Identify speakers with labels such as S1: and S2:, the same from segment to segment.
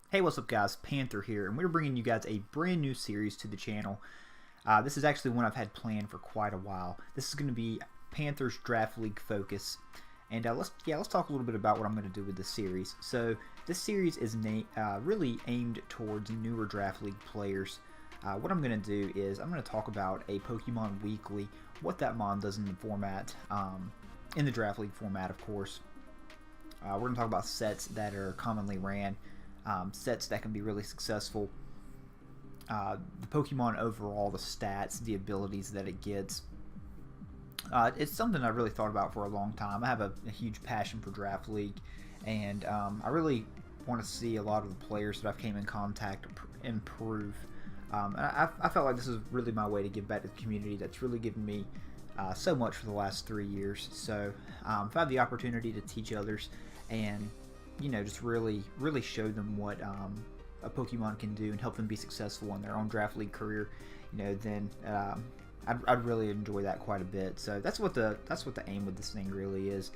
S1: Hey, what's up guys? Panther here, and we're bringing you guys a brand new series to the channel. This is actually one I've had planned for quite a while. This is going to be Panther's Draft League focus, and let's talk a little bit about what I'm going to do with this series. So this series is really aimed towards newer Draft League players. What I'm going to do is I'm going to talk about a Pokemon weekly, what that mon does in the format, in the Draft League format, of course. We're going to talk about sets that are commonly ran. Sets that can be really successful, the Pokemon overall, the stats, the abilities that it gets. It's something I really thought about for a long time. I have a huge passion for Draft League, and I really want to see a lot of the players that I've came in contact improve. And I felt like this is really my way to give back to the community that's really given me so much for the last 3 years. So if I have the opportunity to teach others and just really show them what a Pokemon can do and help them be successful in their own Draft League career, then I'd really enjoy that quite a bit. So that's what the aim with this thing really is.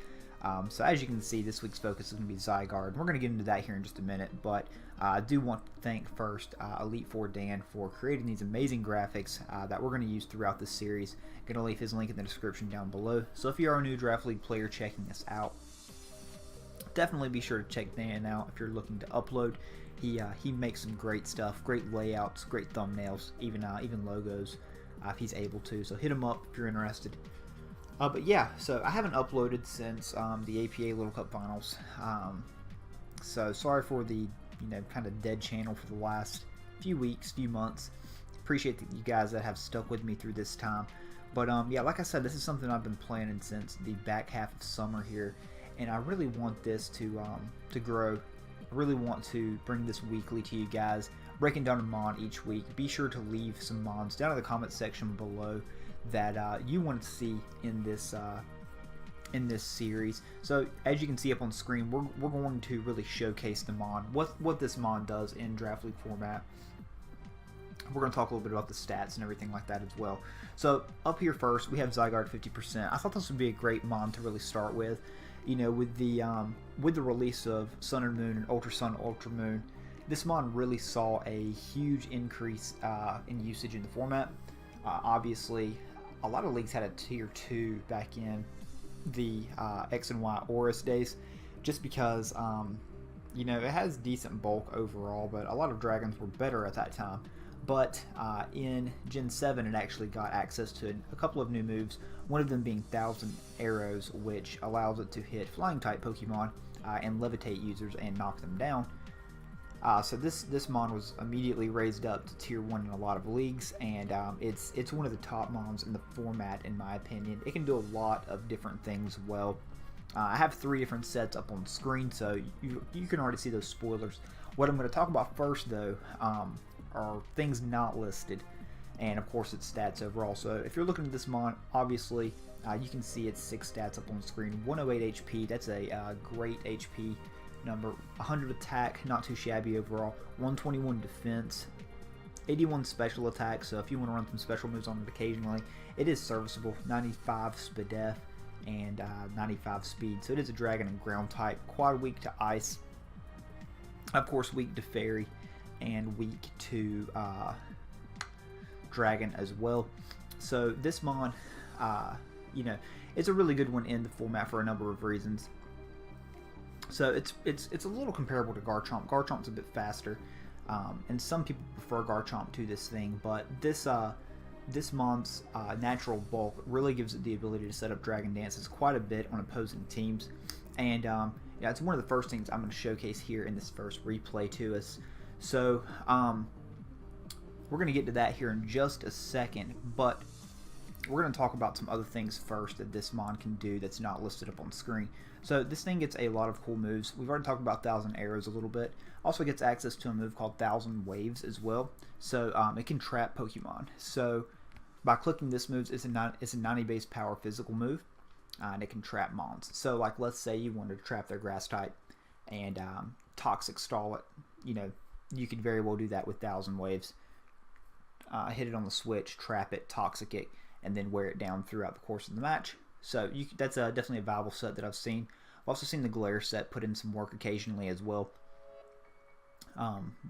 S1: So as you can see, this week's focus is going to be Zygarde. We're going to get into that here in just a minute, but I do want to thank first Elite Four Dan for creating these amazing graphics that we're going to use throughout this series. I'm going to leave his link in the description down below. So if you are a new Draft League player checking this out, definitely be sure to check Dan out if you're looking to upload. He makes some great stuff, great layouts, great thumbnails, even logos if he's able to. So hit him up if you're interested. But yeah, so I haven't uploaded since the APA Little Cup Finals. So sorry for the kind of dead channel for the last few weeks, few months. Appreciate you guys that have stuck with me through this time. But yeah, like I said, this is something I've been planning since the back half of summer here. And I really want this to grow. I really want to bring this weekly to you guys, breaking down a mon each week. Be sure to leave some mons down in the comment section below that you want to see in this series. So as you can see up on screen, we're going to really showcase the mon, what this mon does in Draft League format. We're going to talk a little bit about the stats and everything like that as well. So up here first, we have Zygarde 50%. I thought this would be a great mon to really start with. With the release of Sun and Moon and Ultra Sun, Ultra Moon, this mon really saw a huge increase in usage in the format. Obviously, a lot of leagues had a tier 2 back in the X and Y Oris days, just because it has decent bulk overall, but a lot of dragons were better at that time. But in Gen 7, it actually got access to a couple of new moves, one of them being 1,000 Arrows, which allows it to hit Flying-type Pokemon and levitate users and knock them down. So this mon was immediately raised up to Tier 1 in a lot of leagues, and it's one of the top mons in the format, in my opinion. It can do a lot of different things well. I have 3 different sets up on screen, so you can already see those spoilers. What I'm going to talk about first, though, are things not listed, and of course its stats overall. So if you're looking at this mon, obviously you can see its 6 stats up on screen. 108 HP, that's a great HP number. 100 attack, not too shabby overall. 121 defense, 81 special attack, so if you want to run some special moves on it occasionally, it is serviceable. 95 Spadef and 95 speed, so it is a dragon and ground type. Quad weak to ice, of course weak to fairy, and weak to dragon as well. So this mon, it's a really good one in the format for a number of reasons. So it's a little comparable to Garchomp. Garchomp's a bit faster, and some people prefer Garchomp to this thing, but this mon's natural bulk really gives it the ability to set up dragon dances quite a bit on opposing teams, and yeah, it's one of the first things I'm going to showcase here in this first replay to us. So we're going to get to that here in just a second, but we're going to talk about some other things first that this mon can do that's not listed up on screen. So this thing gets a lot of cool moves. We've already talked about 1,000 Arrows a little bit. Also gets access to a move called 1,000 Waves as well. So it can trap Pokemon. So by clicking this move, it's a 90 base power physical move, and it can trap mons. So like, let's say you wanted to trap their grass type and toxic stall it. You could very well do that with 1,000 Waves. Hit it on the switch, trap it, toxic it, and then wear it down throughout the course of the match. So that's definitely a viable set that I've seen. I've also seen the Glare set put in some work occasionally as well.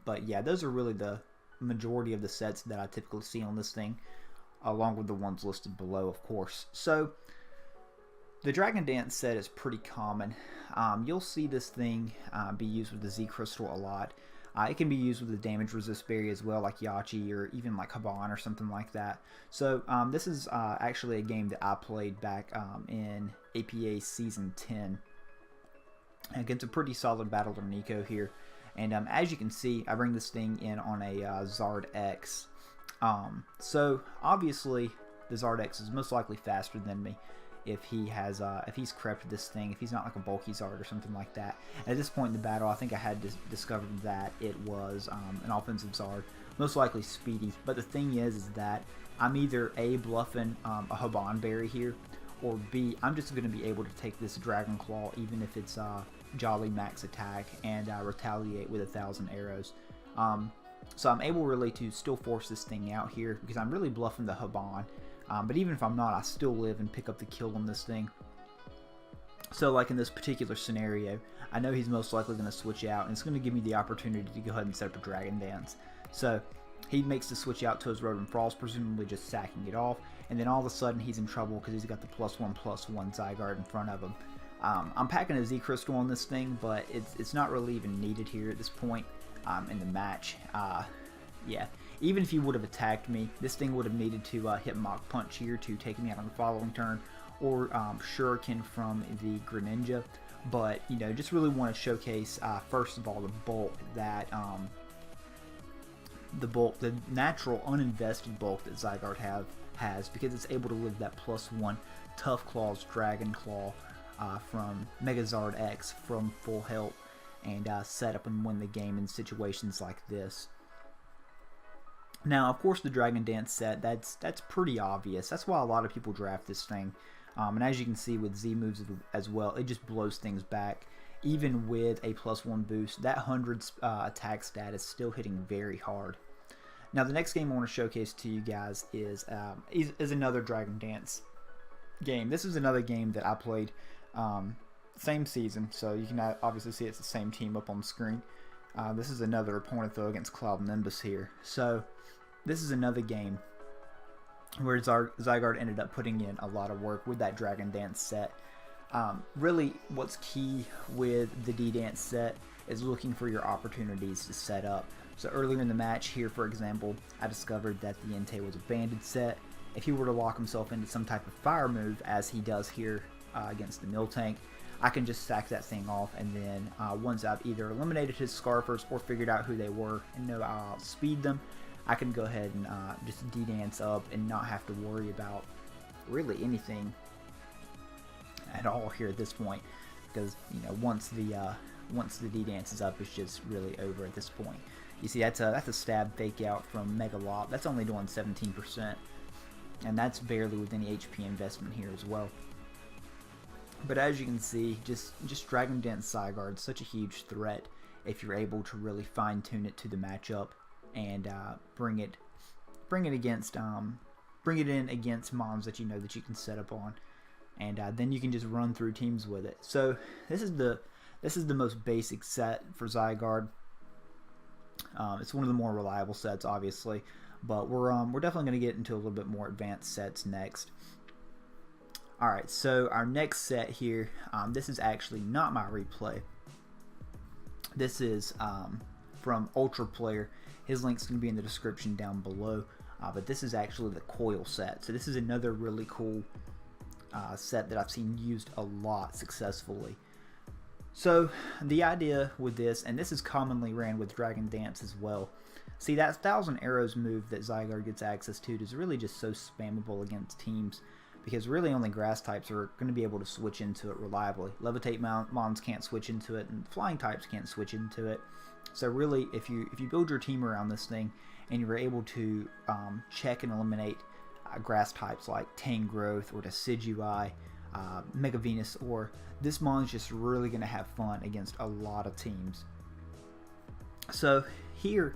S1: But yeah, those are really the majority of the sets that I typically see on this thing, along with the ones listed below, of course. So the Dragon Dance set is pretty common. You'll see this thing be used with the Z Crystal a lot. It can be used with the damage resist berry as well, like Yachi or even like Haban or something like that. So this is actually a game that I played back in APA Season 10 against a pretty solid battler Nico here. And as you can see, I bring this thing in on a Zygarde X. So obviously the Zygarde X is most likely faster than me if he's crept this thing, if he's not like a bulky Zygarde or something like that. At this point in the battle, I think I had discovered that it was an offensive Zygarde, most likely speedy. But the thing is that I'm either A, bluffing a Haban berry here, or B, I'm just going to be able to take this Dragon Claw even if it's Jolly max attack and retaliate with 1,000 arrows. So I'm able really to still force this thing out here because I'm really bluffing the Haban. But even if I'm not, I still live and pick up the kill on this thing. So like in this particular scenario, I know he's most likely going to switch out, and it's going to give me the opportunity to go ahead and set up a Dragon Dance. So he makes the switch out to his Rodent Frost, presumably just sacking it off, and then all of a sudden he's in trouble because he's got the +1/+1 Zygarde in front of him. I'm packing a Z Crystal on this thing, but it's not really even needed here at this point in the match. Yeah, even if he would have attacked me, this thing would have needed to hit Mach Punch here to take me out on the following turn, or Shuriken from the Greninja. But, you know, just really want to showcase, first of all, the bulk that, the natural uninvested bulk that Zygarde has, because it's able to live that +1 Tough Claws Dragon Claw from Megazard X from full health, and set up and win the game in situations like this. Now, of course, the Dragon Dance set, that's pretty obvious. That's why a lot of people draft this thing. And as you can see with Z moves as well, it just blows things back. Even with a +1 boost, that 100 attack stat is still hitting very hard. Now, the next game I want to showcase to you guys is another Dragon Dance game. This is another game that I played same season, so you can obviously see it's the same team up on the screen. This is another opponent, though, against Cloud Nimbus here. So this is another game where Zygarde ended up putting in a lot of work with that Dragon Dance set. Really, what's key with the D-Dance set is looking for your opportunities to set up. So earlier in the match here, for example, I discovered that the Entei was a banded set. If he were to lock himself into some type of fire move, as he does here against the Miltank, I can just sack that thing off, and then once I've either eliminated his Scarfers or figured out who they were and know I'll outspeed them, I can go ahead and just D-Dance up and not have to worry about really anything at all here at this point, because, you know, once the D-Dance is up, it's just really over at this point. You see, that's a stab fake out from Megalop. That's only doing 17%, and that's barely with any HP investment here as well. But as you can see, just Dragon Dance Zygarde is such a huge threat if you're able to really fine tune it to the matchup and bring it in against mons that you know that you can set up on, and then you can just run through teams with it. So this is the most basic set for Zygarde. It's one of the more reliable sets, obviously, but we're definitely going to get into a little bit more advanced sets next. Alright, so our next set here, this is actually not my replay. This is from Ultra Player. His link's going to be in the description down below. But this is actually the Coil set. So this is another really cool set that I've seen used a lot successfully. So the idea with this, and this is commonly ran with Dragon Dance as well. See, that 1,000 arrows move that Zygarde gets access to is really just so spammable against teams, because really only grass types are going to be able to switch into it reliably. Levitate mons can't switch into it, and flying types can't switch into it. So really, if you build your team around this thing and you're able to check and eliminate grass types like Tangrowth or Decidueye, Mega Venusaur, this mon's just really going to have fun against a lot of teams. So here,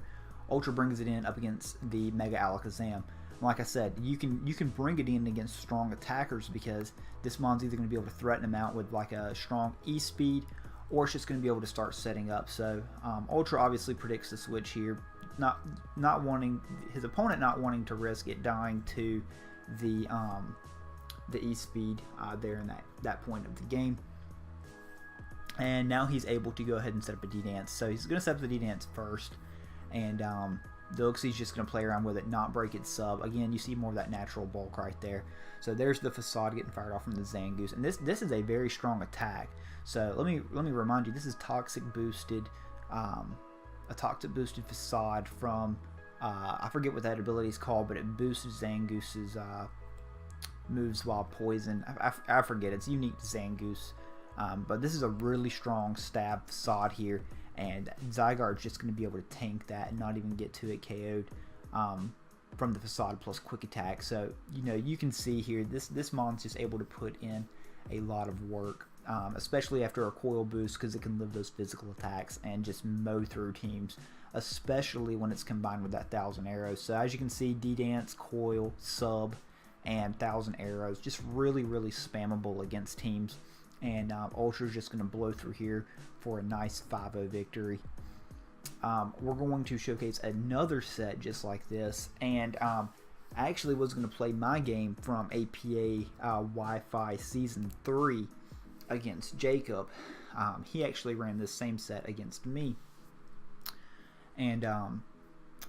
S1: Ultra brings it in up against the Mega Alakazam. Like I said, you can bring it in against strong attackers, because this mon's either going to be able to threaten them out with like a strong E-Speed, or it's just going to be able to start setting up. So Ultra obviously predicts the switch here, not wanting his opponent not wanting to risk it dying to the E-Speed there in that point of the game. And now he's able to go ahead and set up a D-Dance. So he's going to set up the D-Dance first, and Deluxe's just going to play around with it, not break its sub. Again, you see more of that natural bulk right there. So there's the Facade getting fired off from the Zangoose, and this is a very strong attack. So let me remind you, this is toxic boosted, a toxic boosted Facade from I forget what that ability is called, but it boosts Zangoose's moves while poison. I forget, it's unique to Zangoose. But this is a really strong stab Facade here, and Zygarde's just going to be able to tank that and not even get to it KO'd from the Facade plus quick attack. So you can see here this mon's just able to put in a lot of work, especially after a Coil boost, because it can live those physical attacks and just mow through teams, especially when it's combined with that 1,000 arrows. So as you can see, D-Dance, Coil, Sub, and 1,000 arrows, just really spammable against teams. And Ultra's just going to blow through here for a nice 5-0 victory. We're going to showcase another set just like this, and I actually was going to play my game from APA Wi-Fi Season 3 against Jacob. He actually ran this same set against me. And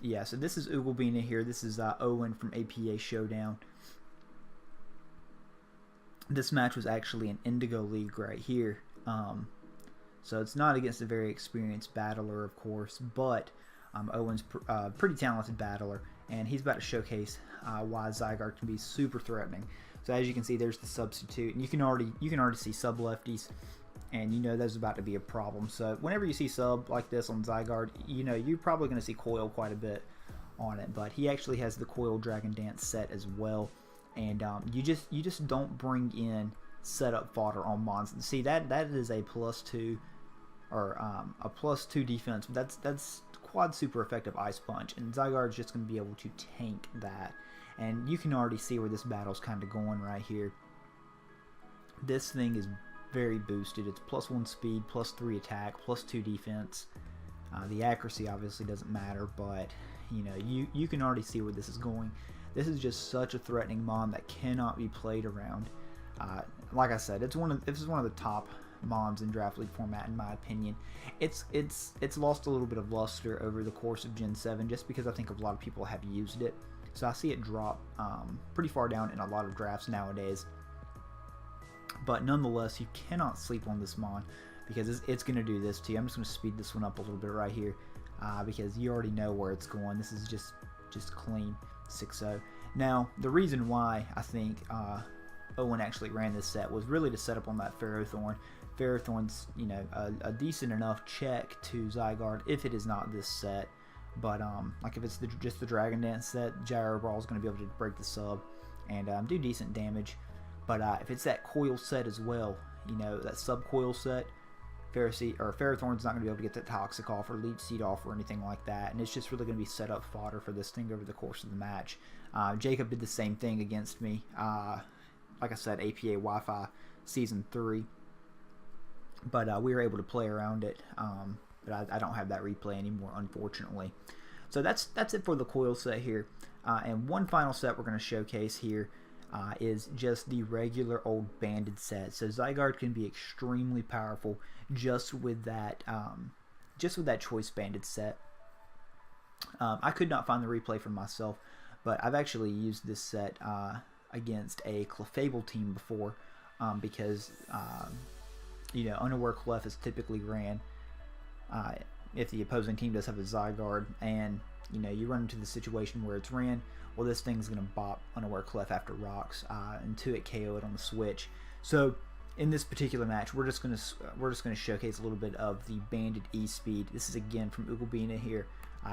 S1: yeah, so this is Ogalbina here. This is Owen from APA Showdown. This match was actually an Indigo League right here. So it's not against a very experienced battler, of course, but Owen's a pretty talented battler, and he's about to showcase why Zygarde can be super threatening. So as you can see, there's the substitute, and you can already see sub lefties, and there's about to be a problem. So whenever you see sub like this on Zygarde, you're probably going to see Coil quite a bit on it, but he actually has the Coil Dragon Dance set as well. And you just don't bring in setup fodder on mons. See, that is a +2 or a +2 defense. That's quad super effective Ice Punch, and Zygarde's just going to be able to tank that. And you can already see where this battle's kind of going right here. This thing is very boosted. It's +1 speed, +3 attack, +2 defense. The accuracy obviously doesn't matter, but you can already see where this is going. This is just such a threatening mon that cannot be played around. Like I said, this is one of the top mons in Draft League format, in my opinion. It's lost a little bit of luster over the course of Gen 7, just because I think a lot of people have used it. So I see it drop pretty far down in a lot of drafts nowadays. But nonetheless, you cannot sleep on this mon, because it's going to do this to you. I'm just going to speed this one up a little bit right here, because you already know where it's going. This is just clean 6-0. Now, the reason why I think Owen actually ran this set was really to set up on that Ferrothorn. Ferrothorn's, a decent enough check to Zygarde if it is not this set. But like if it's just the Dragon Dance set, Gyro Brawl is going to be able to break the sub and do decent damage. But if it's that Coil set as well, that sub Coil set, Ferrothorn's not going to be able to get that Toxic off or Leech Seed off or anything like that, and it's just really going to be set up fodder for this thing over the course of the match. Jacob did the same thing against me. Like I said, APA Wi-Fi Season 3, but we were able to play around it. But I don't have that replay anymore, unfortunately. So that's it for the Coil set here. And one final set we're going to showcase here is just the regular old banded set. So Zygarde can be extremely powerful just with that choice banded set. I could not find the replay for myself, but I've actually used this set against a Clefable team before, because Unaware Clef is typically ran if the opposing team does have a Zygarde, and you run into the situation where it's ran. Well, this thing's going to bop Unaware Clef after rocks until it KO it on the switch. So in this particular match, we're just going to showcase a little bit of the banded E-Speed. This is again from Ogalbina here,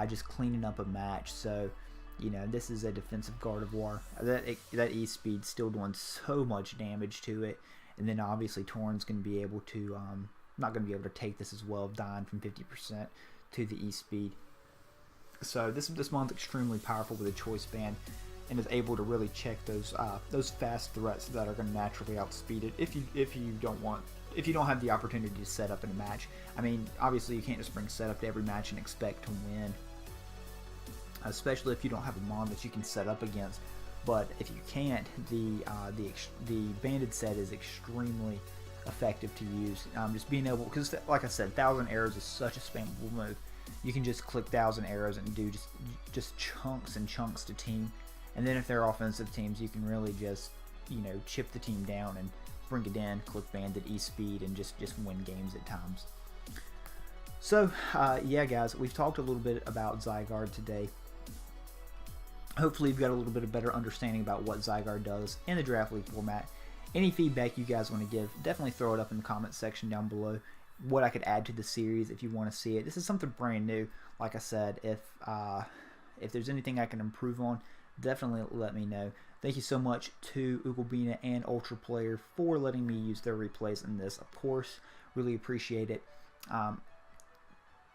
S1: just cleaning up a match. So this is a defensive Gardevoir. That E-Speed still doing so much damage to it, and then obviously Torn's going to be able to not going to be able to take this as well, dying from 50% to the E-Speed. So this mon's extremely powerful with a choice band, and is able to really check those fast threats that are going to naturally outspeed it if you don't want if you don't have the opportunity to set up in a match. I mean, obviously you can't just bring setup to every match and expect to win, especially if you don't have a mon that you can set up against. But if you can't, the banded set is extremely effective to use. Just being able, because like I said, 1,000 arrows is such a spammable move. You can just click 1,000 arrows and do just chunks and chunks to team. And then if they're offensive teams, you can really just, you know, chip the team down and bring it in, click banded, E-speed, and just win games at times. So yeah, guys, we've talked a little bit about Zygarde today. Hopefully you've got a little bit of better understanding about what Zygarde does in the Draft League format. Any feedback you guys want to give, definitely throw it up in the comment section down below. What I could add to the series if you want to see it. This is something brand new. Like I said, if there's anything I can improve on, definitely let me know. Thank you so much to Ogalbina and Ultra Player for letting me use their replays in this. Of course, really appreciate it.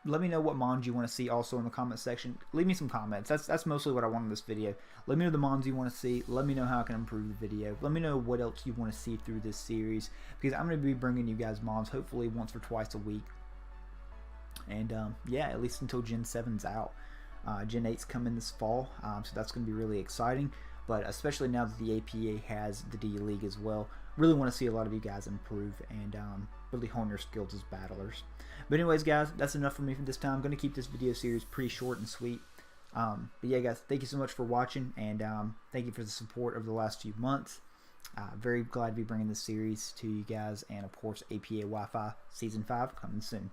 S1: Let me know what mons you want to see also in the comment section. Leave me some comments. That's mostly what I want in this video. Let me know the mons you want to see. Let me know how I can improve the video. Let me know what else you want to see through this series, because I'm going to be bringing you guys mons hopefully once or twice a week. And yeah, at least until Gen 7's out. Gen 8's coming this fall, so that's going to be really exciting. But especially now that the APA has the D League as well, really want to see a lot of you guys improve and really hone your skills as battlers. But anyways, guys, that's enough for me for this time. I'm going to keep this video series pretty short and sweet. But yeah, guys, thank you so much for watching, and thank you for the support over the last few months. Very glad to be bringing this series to you guys, and of course, APA Wi-Fi Season 5 coming soon.